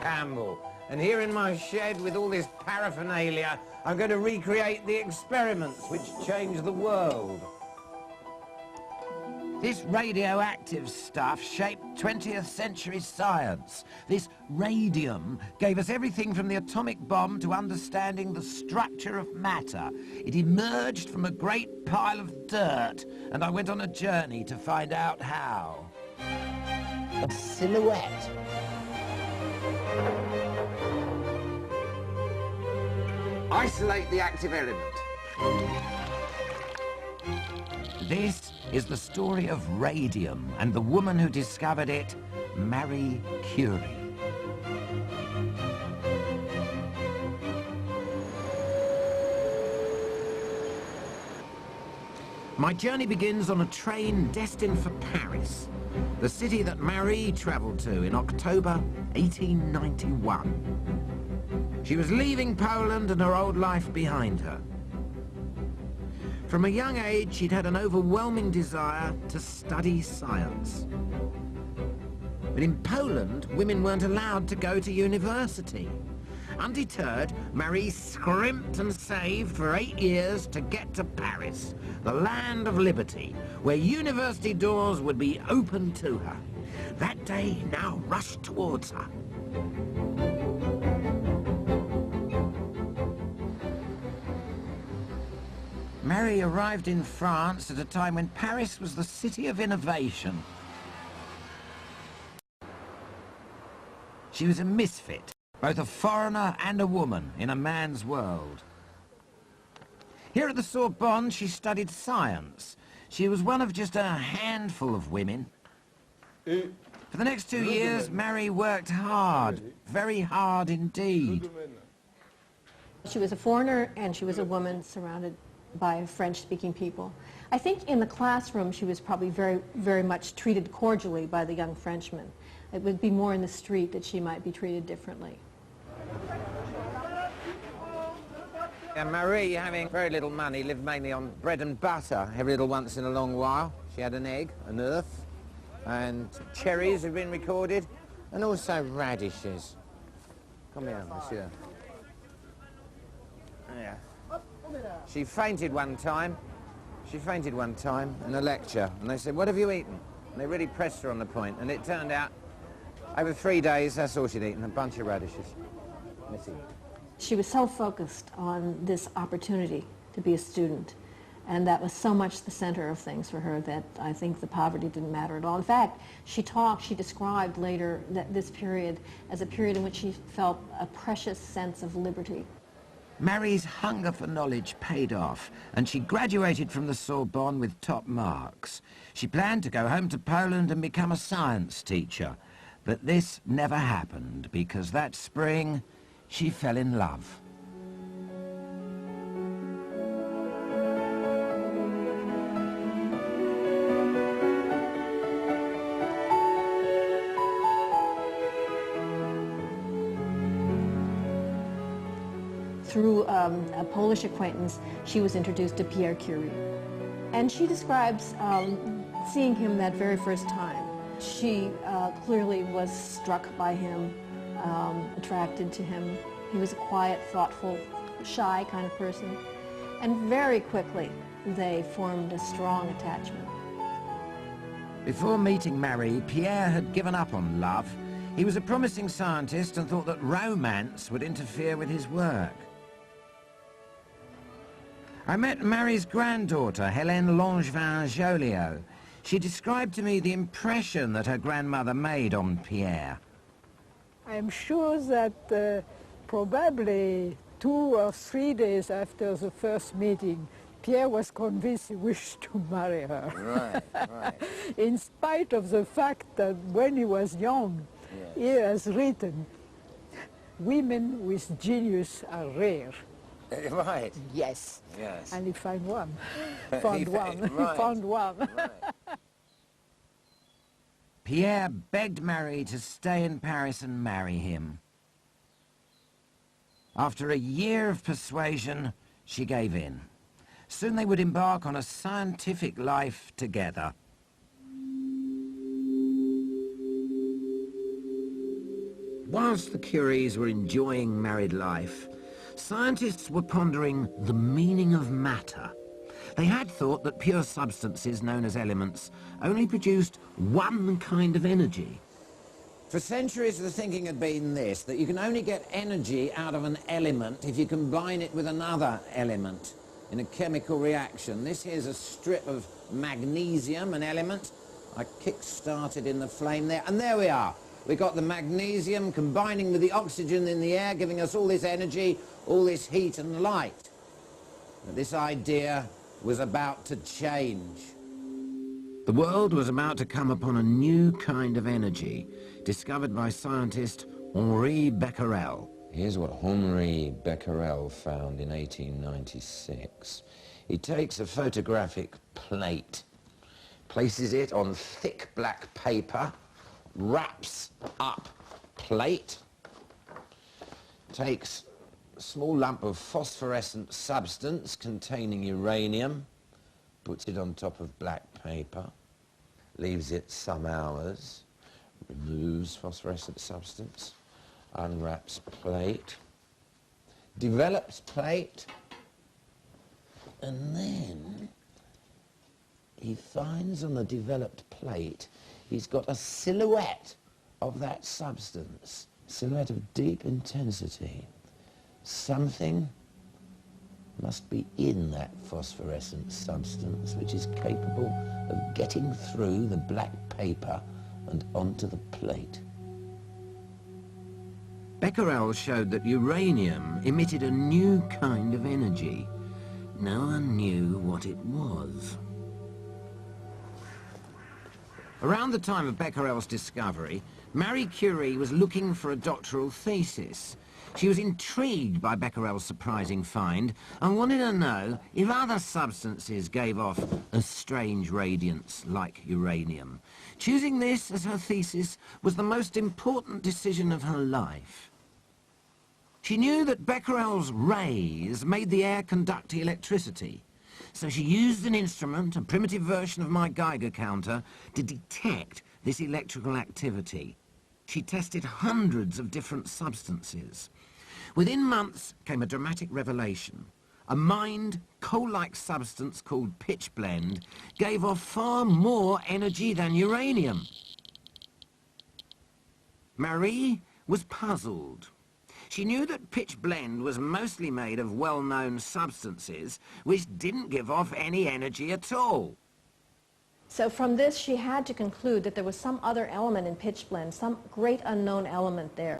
Campbell, and here in my shed with all this paraphernalia, I'm going to recreate the experiments which changed the world. This radioactive stuff shaped 20th century science. This radium gave us everything from the atomic bomb to understanding the structure of matter. It emerged from a great pile of dirt, and I went on a journey to find out how. A silhouette. Isolate the active element. This is the story of radium and the woman who discovered it, Marie Curie. My journey begins on a train destined for Paris, the city that Marie travelled to in October 1891. She was leaving Poland and her old life behind her. From a young age, she'd had an overwhelming desire to study science. But in Poland, women weren't allowed to go to university. Undeterred, Marie scrimped and saved for 8 years to get to Paris, the land of liberty, where university doors would be open to her. That day now rushed towards her. Marie arrived in France at a time when Paris was the city of innovation. She was a misfit, both a foreigner and a woman in a man's world. Here at the Sorbonne, she studied science. She was one of just a handful of women. For the next 2 years, Marie worked hard, very hard indeed. She was a foreigner and she was a woman surrounded by French-speaking people. I think in the classroom she was probably very much treated cordially by the young Frenchmen. It would be more in the street that she might be treated differently. And Marie, having very little money, lived mainly on bread and butter every little once in a long while. She had an egg, an earth, and cherries had been recorded, and also radishes. Come here, monsieur. Yeah. She fainted one time in a lecture, and they said, "What have you eaten?" And they really pressed her on the point, and it turned out, over 3 days, that's all she'd eaten, a bunch of radishes. Missing. She was so focused on this opportunity to be a student, and that was so much the center of things for her that I think the poverty didn't matter at all. In fact, she described later this period as a period in which she felt a precious sense of liberty. Marie's hunger for knowledge paid off, and she graduated from the Sorbonne with top marks. She planned to go home to Poland and become a science teacher, but this never happened because that spring she fell in love. Through a Polish acquaintance, she was introduced to Pierre Curie. And she describes seeing him that very first time. She clearly was struck by him, attracted to him. He was a quiet, thoughtful, shy kind of person. And very quickly, they formed a strong attachment. Before meeting Marie, Pierre had given up on love. He was a promising scientist and thought that romance would interfere with his work. I met Marie's granddaughter, Hélène Langevin-Joliot. She described to me the impression that her grandmother made on Pierre. I'm sure that probably 2 or 3 days after the first meeting, Pierre was convinced he wished to marry her. Right, right. In spite of the fact that when he was young, he has written, "Women with genius are rare." Right. Yes. Yes. And he found one. Found one. Right. He found one. Right. Pierre begged Marie to stay in Paris and marry him. After a year of persuasion, she gave in. Soon they would embark on a scientific life together. Whilst the Curies were enjoying married life, scientists were pondering the meaning of matter. They had thought that pure substances, known as elements, only produced one kind of energy. For centuries, the thinking had been this, that you can only get energy out of an element if you combine it with another element in a chemical reaction. This here's a strip of magnesium, an element. I kick-started in the flame there, and there we are. We got the magnesium combining with the oxygen in the air, giving us all this energy, all this heat and light. But this idea was about to change. The world was about to come upon a new kind of energy, discovered by scientist Henri Becquerel. Here's what Henri Becquerel found in 1896. He takes a photographic plate, places it on thick black paper, wraps up plate, takes a small lump of phosphorescent substance containing uranium, puts it on top of black paper, leaves it some hours, removes phosphorescent substance, unwraps plate, develops plate, and then he finds on the developed plate he's got a silhouette of that substance, silhouette of deep intensity. Something must be in that phosphorescent substance which is capable of getting through the black paper and onto the plate. Becquerel showed that uranium emitted a new kind of energy. No one knew what it was. Around the time of Becquerel's discovery, Marie Curie was looking for a doctoral thesis. She was intrigued by Becquerel's surprising find and wanted to know if other substances gave off a strange radiance like uranium. Choosing this as her thesis was the most important decision of her life. She knew that Becquerel's rays made the air conduct electricity, so she used an instrument, a primitive version of my Geiger counter, to detect this electrical activity. She tested hundreds of different substances. Within months came a dramatic revelation. A mined, coal-like substance called pitchblende gave off far more energy than uranium. Marie was puzzled. She knew that pitchblende was mostly made of well-known substances which didn't give off any energy at all. So from this, she had to conclude that there was some other element in pitchblende, some great unknown element there.